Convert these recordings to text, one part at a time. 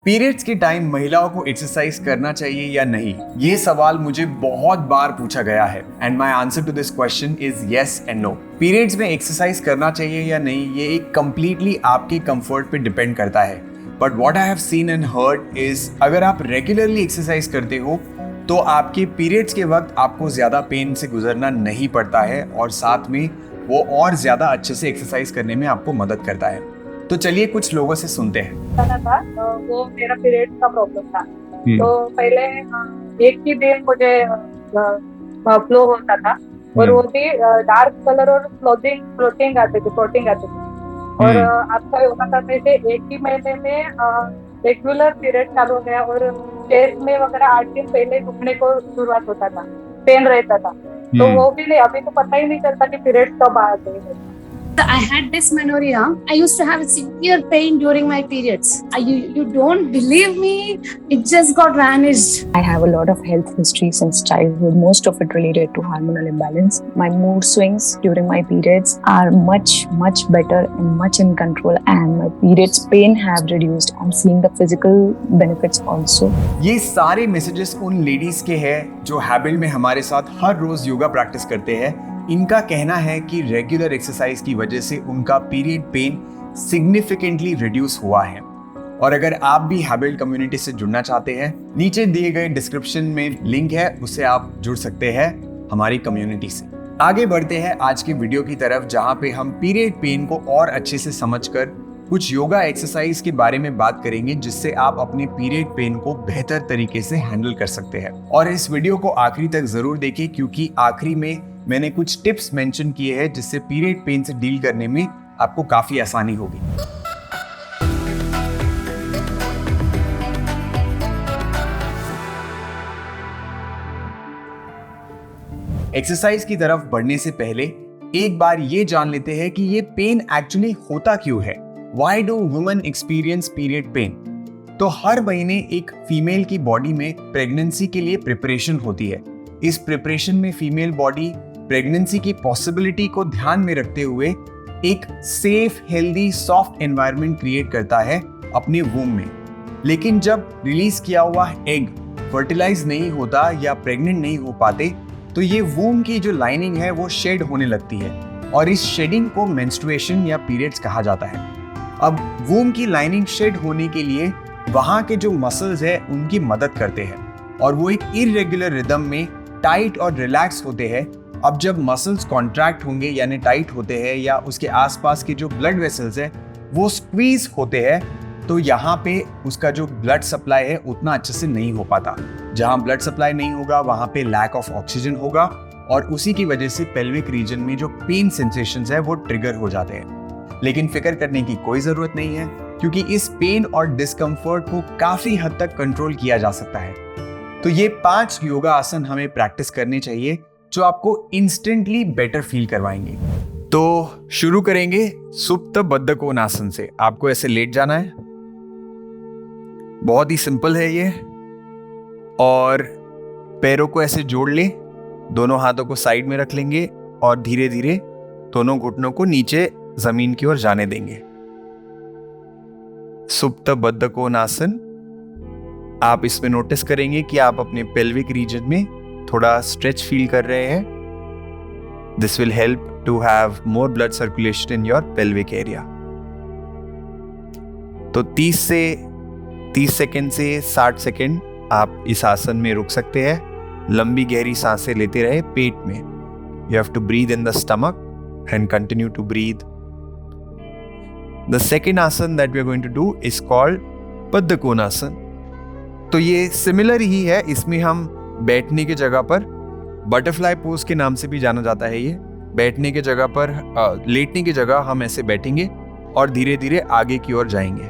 Periods के time महिलाओं को एक्सरसाइज करना चाहिए या नहीं, ये सवाल मुझे बहुत बार पूछा गया है and my answer to this question is yes and no. Periods में एक्सरसाइज करना चाहिए या नहीं, ये एक कंप्लीटली आपके कंफर्ट पे डिपेंड करता है। But what I have seen and heard is अगर आप रेगुलरली एक्सरसाइज करते हो तो आपके पीरियड्स के वक्त आपको ज्यादा पेन से गुजरना नहीं पड़ता है और साथ में वो और ज्यादा अच्छे से एक्सरसाइज करने में आपको मदद करता है। तो चलिए कुछ लोगों से सुनते हैं। था वो मेरा पीरियड का प्रॉब्लम था। तो पहले एक ही दिन मुझे फ्लो होता था और वो भी डार्क कलर और फ्लोटिंग आते थे और आपका योगा करने से एक ही महीने में रेगुलर पीरियड चालू हो गया और चेस्ट में वगैरह 8 दिन पहले दुखने को शुरुआत होता था, पेन रहता था। तो वो भी नहीं, अभी तो पता ही नहीं चलता कि पीरियड कब आते हैं। I had dysmenorrhea. I used to have severe pain during my periods. You don't believe me? It just got vanished. I have a lot of health history since childhood, most of it related to hormonal imbalance. My mood swings during my periods are much better and much in control, and my periods pain have reduced. I'm seeing the physical benefits also. ये सारे messages उन ladies के हैं जो हैबिल में हमारे साथ हर रोज yoga practice करते हैं। इनका कहना है कि रेगुलर एक्सरसाइज की वजह से उनका पीरियड पेन सिग्निफिकेंटली रिड्यूस हुआ है। और अगर आप भी हैबिल कम्युनिटी से जुड़ना चाहते हैं, नीचे दिए गए डिस्क्रिप्शन में लिंक है, उससे आप जुड़ सकते हैं हमारी कम्युनिटी से। आगे बढ़ते हैं आज के वीडियो की तरफ, जहां पे हम पीरियड पेन को और अच्छे से समझकर कुछ योगा एक्सरसाइज के बारे में बात करेंगे जिससे आप अपने पीरियड पेन को बेहतर तरीके से हैंडल कर सकते हैं। और इस वीडियो को आखिरी तक जरूर देखें क्योंकि आखिरी में मैंने कुछ टिप्स मेंशन किए हैं जिससे पीरियड पेन से डील करने में आपको काफी आसानी होगी। एक्सरसाइज की तरफ बढ़ने से पहले एक बार ये जान लेते हैं कि ये पेन एक्चुअली होता क्यों है। Why do women experience period pain? तो हर महीने एक फीमेल की बॉडी में प्रेगनेंसी के लिए प्रिपरेशन होती है। इस प्रिपरेशन में फीमेल बॉडी प्रेगनेंसी की पॉसिबिलिटी को ध्यान में रखते हुए एक safe, healthy, soft environment create करता है अपने वूम में। लेकिन जब रिलीज किया हुआ एग फर्टिलाइज नहीं होता या प्रेग्नेंट नहीं हो पाते तो ये वूम की जो लाइनिंग है वो शेड होने लगती है और इस शेडिंग को मेंस्ट्रुएशन या पीरियड्स कहा जाता है। अब वूम की लाइनिंग शेड होने के लिए वहां के जो मसल्स है उनकी मदद करते हैं और वो एक इरेगुलर रिदम में टाइट और रिलैक्स होते हैं। अब जब मसल्स कॉन्ट्रैक्ट होंगे यानी टाइट होते हैं या उसके आसपास के जो ब्लड वेसल्स है वो स्क्वीज होते हैं तो यहाँ पे उसका जो ब्लड सप्लाई है उतना अच्छे से नहीं हो पाता। जहाँ ब्लड सप्लाई नहीं होगा वहाँ पे लैक ऑफ ऑक्सीजन होगा और उसी की वजह से पेल्विक रीजन में जो पेन सेंसेशंस है वो ट्रिगर हो जाते हैं। लेकिन फिक्र करने की कोई जरूरत नहीं है क्योंकि इस पेन और डिस्कम्फर्ट को काफी हद तक कंट्रोल किया जा सकता है। तो ये 5 योगा आसन हमें प्रैक्टिस करने चाहिए जो आपको इंस्टेंटली बेटर फील करवाएंगे। तो शुरू करेंगे सुप्त बद्धकोनासन से। आपको ऐसे लेट जाना है, बहुत ही सिंपल है ये। और पैरों को ऐसे जोड़ ले, दोनों हाथों को साइड में रख लेंगे और धीरे धीरे दोनों घुटनों को नीचे जमीन की ओर जाने देंगे। सुप्त बद्धकोनासन। आप इसमें नोटिस करेंगे कि आप अपने पेल्विक रीजन में थोड़ा स्ट्रेच फील कर रहे हैं। This will help to have more blood circulation in your pelvic area. तो 30 सेकंड से 60 सेकंड आप इस आसन में रुक सकते हैं। लंबी गहरी सांसें लेते रहे पेट में। You have to breathe in the stomach and continue to breathe. The second asana that we are going to do is called Baddhakonasana. तो ये सिमिलर ही है, इसमें हम बैठने की जगह पर बटरफ्लाई पोज के नाम से भी जाना जाता है। ये बैठने की जगह पर लेटने की जगह हम ऐसे बैठेंगे और धीरे धीरे आगे की ओर जाएंगे।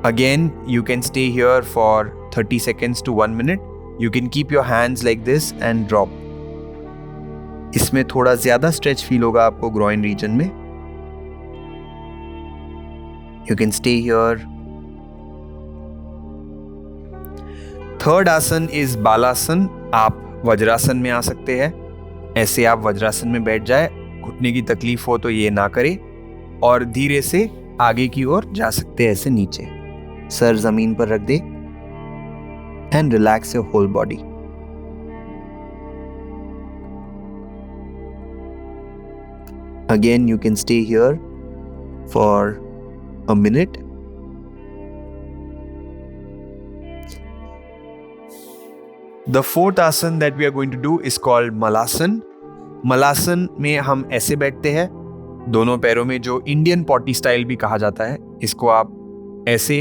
Again you can stay here for 30 seconds to 1 minute. You can keep your hands like this and drop. इसमें थोड़ा ज्यादा स्ट्रेच फील होगा आपको ग्रोइन रीजन में। You can stay here. Third आसन इज बालासन। आप वज्रासन में आ सकते हैं। ऐसे आप वज्रासन में बैठ जाए, घुटने की तकलीफ हो तो ये ना करें और धीरे से आगे की ओर जा सकते हैं, ऐसे नीचे। सर जमीन पर रख दे and relax your whole body. Again, you can stay here for a minute. The fourth asana that we are going to do is called Malasana. Malasana में हम ऐसे बैठते हैं, दोनों पैरों में, जो इंडियन पॉटी स्टाइल भी कहा जाता है। इसको आप ऐसे,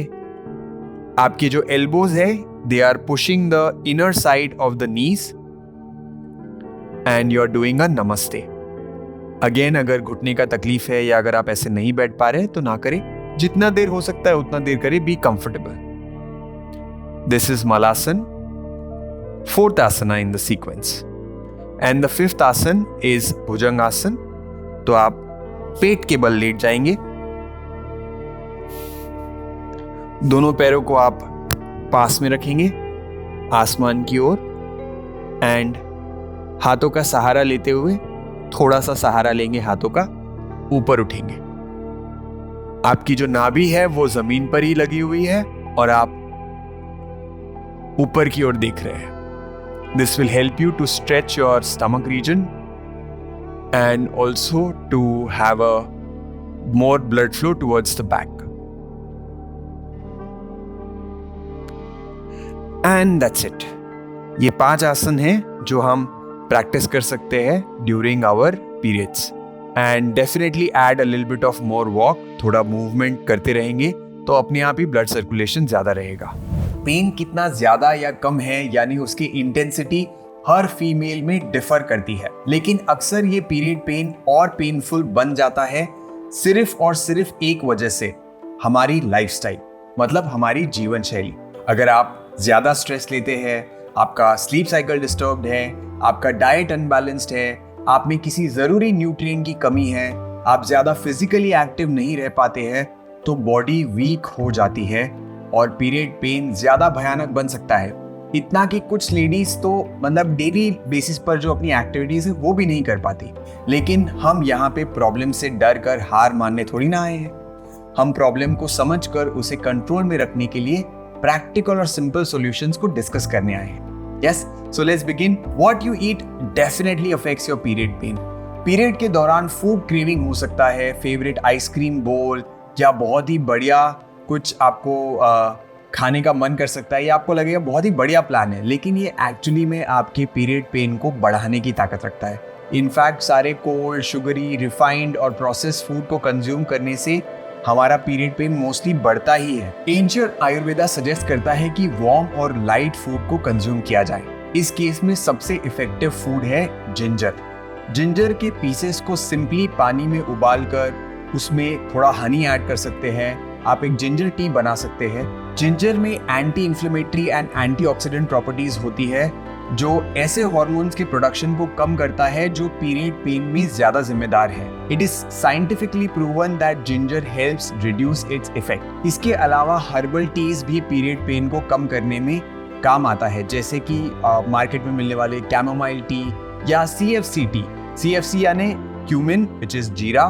आपकी जो एल्बोज है they are pushing the inner side of the knees and you are doing a namaste. Again, अगर घुटने का तकलीफ है या अगर आप ऐसे नहीं बैठ पा रहे तो ना करें, जितना देर हो सकता है उतना देर करें, be comfortable. This is Malasan, fourth asana in the sequence. And the fifth asan is Bhujangasan. तो आप पेट के बल लेट जाएंगे, दोनों पैरों को आप पास में रखेंगे आसमान की ओर, एंड हाथों का सहारा लेते हुए, थोड़ा सा सहारा लेंगे हाथों का, ऊपर उठेंगे। आपकी जो नाभि है वो जमीन पर ही लगी हुई है और आप ऊपर की ओर देख रहे हैं। This will help you to stretch your stomach region and also to have a more blood flow towards the back. And that's it. ये 5 आसन हैं जो हम प्रैक्टिस कर सकते हैं during our periods, and definitely add a little bit of more walk. थोड़ा movement करते रहेंगे तो अपने आप ही ब्लड सर्कुलेशन ज्यादा रहेगा। पेन कितना ज्यादा या कम है, यानी उसकी इंटेंसिटी हर फीमेल में डिफर करती है, लेकिन अक्सर ये पीरियड पेन और पेनफुल बन जाता है सिर्फ और सिर्फ एक वजह से, हमारी लाइफस्टाइल, मतलब हमारी जीवन शैली। अगर आप ज्यादा स्ट्रेस लेते हैं, आपका स्लीप साइकिल डिस्टर्ब्ड है, आपका डाइट अनबैलेंस्ड है, आप में किसी जरूरी न्यूट्रिएंट की कमी है, आप ज्यादा फिजिकली एक्टिव नहीं रह पाते हैं, तो बॉडी वीक हो जाती है और पीरियड पेन ज्यादा भयानक बन सकता है। इतना कि कुछ लेडीज तो मतलब डेली बेसिस पर जो अपनी एक्टिविटीज है वो भी नहीं कर पाती। लेकिन हम यहाँ पे प्रॉब्लम से डर कर हार मानने थोड़ी ना आए हैं, हम प्रॉब्लम को समझकर उसे कंट्रोल में रखने के लिए प्रैक्टिकल और सिंपल सॉल्यूशंस को डिस्कस करने आए हैं। Yes, so let's begin. What you eat definitely affects your period pain. Period के दौरान फूड क्रेविंग हो सकता है, फेवरेट आइसक्रीम बोल या बहुत ही बढ़िया कुछ आपको खाने का मन कर सकता है, या आपको लगेगा बहुत ही बढ़िया प्लान है, लेकिन ये एक्चुअली में आपके पीरियड पेन को बढ़ाने की ताकत रखता है। इनफैक्ट सारे कोल्ड, शुगरी, रिफाइंड और प्रोसेस्ड फूड को कंज्यूम करने से हमारा पीरियड पेन मोस्टली बढ़ता ही है। एंशिएंट आयुर्वेदा सजेस्ट करता है कि वार्म और लाइट फूड को कंज्यूम किया जाए। इस केस में सबसे इफेक्टिव फूड है जिंजर। जिंजर के पीसेस को सिंपली पानी में उबालकर उसमें थोड़ा हनी ऐड कर सकते हैं। आप एक जिंजर टी बना सकते हैं। जिंजर में anti inflammatory and antioxidant properties होती है जो ऐसे हार्मोन्स के प्रोडक्शन को कम करता है जो पीरियड पेन में ज्यादा जिम्मेदार है। It is scientifically proven that ginger helps reduce its effect. इसके अलावा हर्बल टीज भी पीरियड पेन को कम करने में काम आता है, जैसे कि मार्केट में मिलने वाले कैमोमाइल टी या CFC टी। CFC यानी क्यूमिन विच इज जीरा,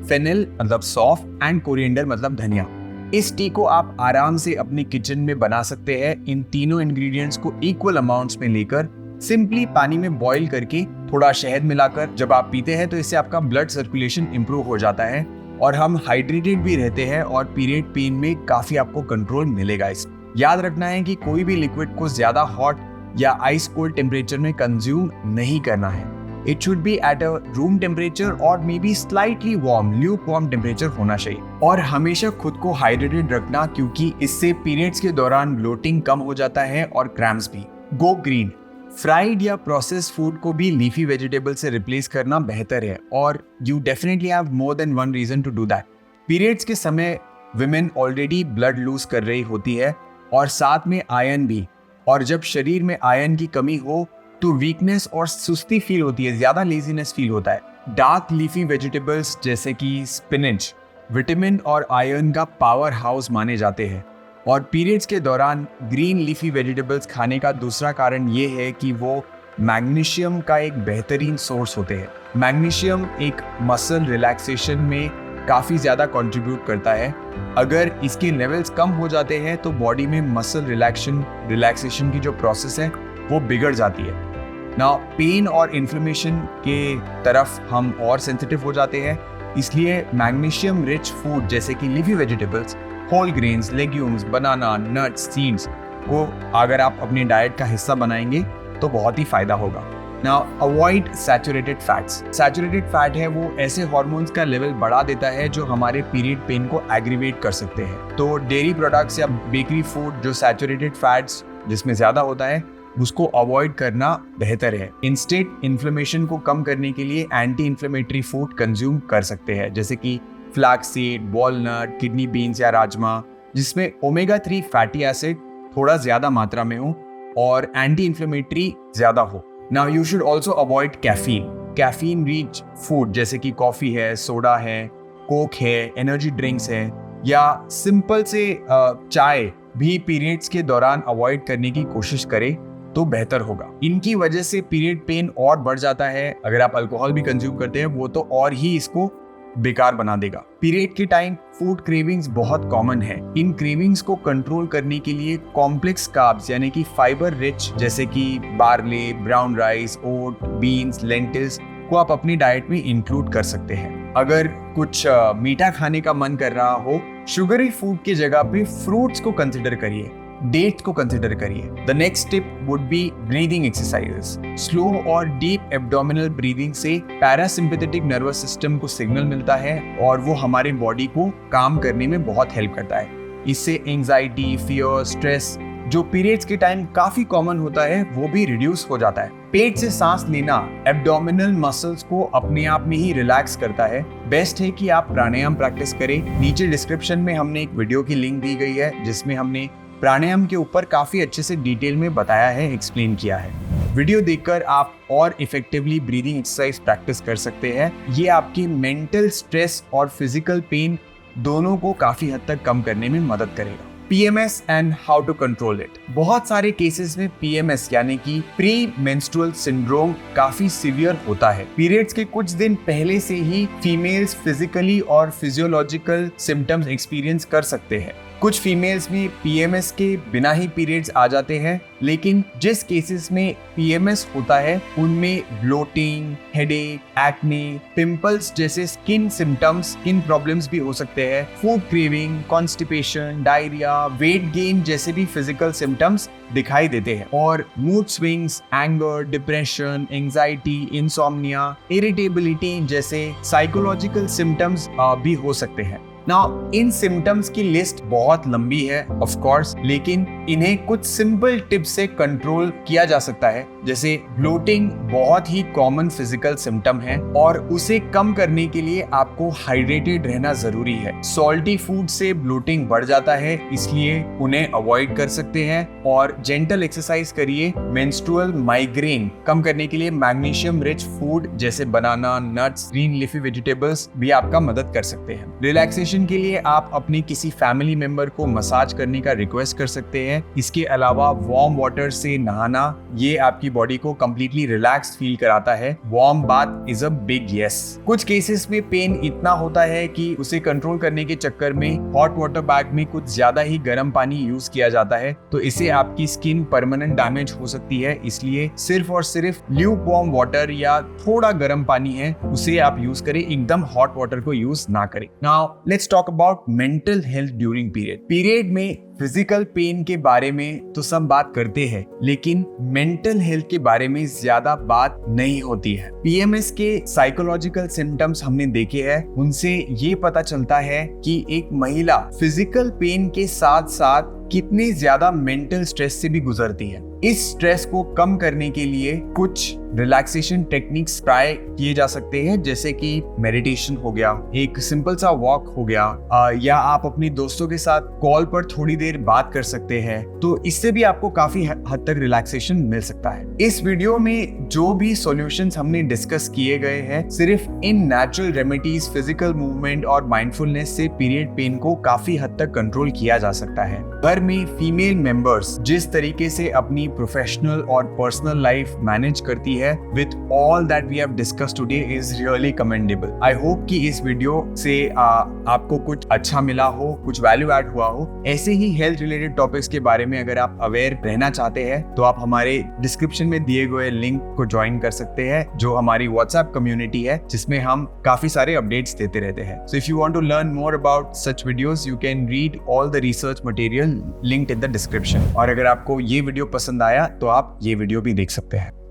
फेनिल मतलब सौंफ एंड कोरिएंडर मतलब धनिया। इस टी को आप आराम से अपने किचन में बना सकते हैं। इन तीनों इंग्रेडिएंट्स को इक्वल अमाउंट्स में लेकर सिंपली पानी में बॉईल करके थोड़ा शहद मिलाकर जब आप पीते हैं तो इससे आपका ब्लड सर्कुलेशन इंप्रूव हो जाता है और हम हाइड्रेटेड भी रहते हैं और पीरियड पेन में काफी आपको कंट्रोल मिलेगा। इस याद रखना है कि कोई भी लिक्विड को ज्यादा हॉट या आइस कोल्ड टेम्परेचर में कंज्यूम नहीं करना है। It should be at a room temperature or maybe slightly warm, lukewarm temperature होना चाहिए। और हमेशा खुद को हाइड्रेटेड रखना, क्योंकि इससे पीरियड्स के दौरान ब्लोटिंग कम हो जाता है और क्रैम्प्स भी। Go green. फ्राइड या प्रोसेस्ड फूड को भी लीफी वेजिटेबल से रिप्लेस करना बेहतर है और you definitely have more than one reason to do that. Periods के समय विमेन ऑलरेडी ब्लड लूज कर रही होती है और साथ में आयरन भी, और जब शरीर में आयरन की कमी हो तो वीकनेस और सुस्ती फील होती है, ज्यादा लेजीनेस फील होता है। डार्क लीफी वेजिटेबल्स जैसे कि स्पिनच विटामिन और आयरन का पावर हाउस माने जाते हैं और पीरियड्स के दौरान ग्रीन लीफी वेजिटेबल्स खाने का दूसरा कारण ये है कि वो मैग्नीशियम का एक बेहतरीन सोर्स होते हैं। मैग्नीशियम एक मसल रिलैक्सेशन में काफ़ी ज़्यादा कंट्रीब्यूट करता है। अगर इसके लेवल्स कम हो जाते हैं तो बॉडी में मसल रिलैक्सेशन की जो प्रोसेस है वो बिगड़ जाती है। नाउ पेन और इन्फ्लेमेशन के तरफ हम और सेंसिटिव हो जाते हैं, इसलिए मैग्नीशियम रिच फूड जैसे कि leafy vegetables, whole grains, legumes, banana, nuts, seeds को अगर आप अपने डाइट का हिस्सा बनाएंगे तो बहुत ही फायदा होगा। Now avoid saturated fats. Saturated fat है वो ऐसे हार्मोन्स का लेवल बढ़ा देता है जो हमारे पीरियड पेन को एग्रीवेट कर सकते हैं। तो डेयरी प्रोडक्ट्स या बेकरी फूड जो सैचुरेटेड फैट्स जिसमें ज़्यादा होता है उसको अवॉइड करना बेहतर है। इंस्टेड इन्फ्लेमेशन को कम करने के लिए एंटी इन्फ्लेमेटरी फूड कंज्यूम कर सकते हैं, जैसे कि flax seed, walnut, kidney beans या राजमा, जिसमें ओमेगा 3 फैटी एसिड थोड़ा ज़्यादा मात्रा में हो और एंटी इन्फ्लेमेटरी ज़्यादा हो। Now you should also avoid caffeine. Caffeine rich food जैसे कि कॉफ़ी है, सोडा है, कोक है, एनर्जी ड्रिंक्स है या सिंपल से चाय भी पीरियड्स के दौरान अवॉइड करने की कोशिश करें तो बेहतर होगा। इनकी वजह से पीरियड पेन और बढ़ जाता है। अगर आप अल्कोहल भी कंज्यूम करते हैं वो तो और ही इसको बेकार बना देगा। पीरियड के टाइम फूड क्रेविंग्स बहुत कॉमन है। इन क्रेविंग्स को कंट्रोल करने के लिए कॉम्प्लेक्स कार्ब्स यानी कि फाइबर रिच जैसे कि बार्ले, ब्राउन राइस, ओट, बीन्स, लेंटिल्स को आप अपनी डाइट में इंक्लूड कर सकते हैं। अगर कुछ मीठा खाने का मन कर रहा हो, शुगरी फूड की जगह पे फ्रूट्स को कंसिडर करिए, डेट्स को कंसिडर करिए। The next tip would be breathing exercises. Slow और डीप एब्डोमिनल ब्रीदिंग से पैरासिम्पैथेटिक नर्वस सिस्टम को सिग्नल मिलता है और वो हमारे बॉडी को काम करने में बहुत हेल्प करता है। इससे एंजाइटी, फियर, स्ट्रेस जो पीरियड्स के टाइम काफी कॉमन होता है वो भी रिड्यूस हो जाता है। पेट से सांस लेना एब्डोमिनल मसल्स को अपने आप में ही रिलैक्स करता है। बेस्ट है कि आप प्राणायाम प्रैक्टिस करें। नीचे डिस्क्रिप्शन में हमने एक वीडियो की लिंक दी गई है जिसमें हमने प्राणायाम के ऊपर काफी अच्छे से डिटेल में बताया है, एक्सप्लेन किया है। वीडियो देखकर आप और इफेक्टिवली ब्रीदिंग एक्सरसाइज प्रैक्टिस कर सकते हैं। ये आपकी मेंटल स्ट्रेस और फिजिकल पेन दोनों को काफी हद तक कम करने में मदद करेगा। PMS and how to control it. बहुत सारे केसेस में PMS यानी कि प्री मेंस्ट्रुअल सिंड्रोम काफी सीवियर होता है। पीरियड्स के कुछ दिन पहले से ही फीमेल्स फिजिकली और फिजियोलॉजिकल सिम्टम्स एक्सपीरियंस कर सकते हैं। कुछ फीमेल्स में PMS के बिना ही पीरियड्स आ जाते हैं, लेकिन जिस केसेस में PMS होता है उनमें ब्लोटिंग, हेडेक, एक्ने, पिंपल्स जैसे स्किन सिम्टम्स, स्किन प्रॉब्लम्स भी हो सकते हैं। Food craving, constipation, diarrhoea, weight gain जैसे भी फिजिकल सिम्टम्स दिखाई देते हैं और mood swings, anger, depression, anxiety, insomnia, irritability जैसे साइकोलॉजिकल सिम्टम्स भी हो सकते हैं। नाउ इन सिम्टम्स की लिस्ट बहुत लंबी है ऑफ कोर्स, लेकिन इन्हें कुछ सिंपल टिप्स से कंट्रोल किया जा सकता है। जैसे ब्लोटिंग बहुत ही कॉमन फिजिकल सिम्टम है और उसे कम करने के लिए आपको हाइड्रेटेड रहना जरूरी है। सॉल्टी फूड से ब्लोटिंग बढ़ जाता है, इसलिए उन्हें अवॉइड कर सकते हैं और जेंटल एक्सरसाइज करिए। मेंस्ट्रुअल माइग्रेन कम करने के लिए मैग्नीशियम रिच फूड जैसे बनाना, नट्स, ग्रीन लीफी वेजिटेबल्स भी आपका मदद कर सकते हैं। रिलैक्सेशन के लिए आप अपने किसी फैमिली मेंबर को मसाज करने का रिक्वेस्ट कर सकते हैं। इसके अलावा वार्म वाटर से नहाना, ये आपकी बॉडी को कंप्लीटली रिलैक्स्ड फील कराता है। Warm bath is a big yes. कुछ केसेस में पेन इतना होता है कि उसे कंट्रोल करने के चक्कर में हॉट वाटर बैग में कुछ ज्यादा ही गर्म पानी यूज किया जाता है, तो इससे आपकी स्किन परमानेंट डैमेज हो सकती है। इसलिए सिर्फ और सिर्फ ल्यूक वार्म वाटर या थोड़ा गर्म पानी है उसे आप यूज करें, एकदम हॉट वाटर को यूज ना करें। Now let's talk about mental health during period. Period में फिजिकल पेन के बारे में तो सब बात करते हैं, लेकिन मेंटल हेल्थ के बारे में ज्यादा बात नहीं होती है। PMS के साइकोलॉजिकल सिम्टम्स हमने देखे हैं, उनसे ये पता चलता है कि एक महिला फिजिकल पेन के साथ साथ कितनी ज्यादा मेंटल स्ट्रेस से भी गुजरती है। इस स्ट्रेस को कम करने के लिए कुछ रिलैक्सेशन टेक्निक्स ट्राई किए जा सकते हैं, जैसे कि मेडिटेशन हो गया, एक सिंपल सा वॉक हो गया, या आप अपने दोस्तों के साथ कॉल पर थोड़ी देर बात कर सकते हैं। तो इससे भी आपको काफी हद तक रिलैक्सेशन मिल सकता है। इस वीडियो में जो भी सॉल्यूशंस हमने डिस्कस किए गए हैं, सिर्फ in natural remedies, physical movement और माइंडफुलनेस से पीरियड पेन को काफी हद तक कंट्रोल किया जा सकता है। घर में फीमेल मेंबर्स जिस तरीके से अपनी प्रोफेशनल और पर्सनल लाइफ मैनेज करती है with all that we have discussed today is really commendable. I hope कि इस वीडियो से आपको कुछ अच्छा मिला हो, कुछ वैल्यू ऐड हुआ हो। ऐसे ही हेल्थ रिलेटेड टॉपिक्स के बारे में अगर आप अवेयर रहना चाहते हैं तो आप हमारे डिस्क्रिप्शन में दिए गए लिंक को ज्वाइन कर सकते हैं, जो हमारी व्हाट्सएप कम्युनिटी है जिसमें हम काफी सारे अपडेट्स देते रहते हैं। So if you want to learn more about such videos you can read all the research material linked in the description. और अगर आपको ये वीडियो पसंद आया तो आप ये वीडियो भी देख सकते हैं।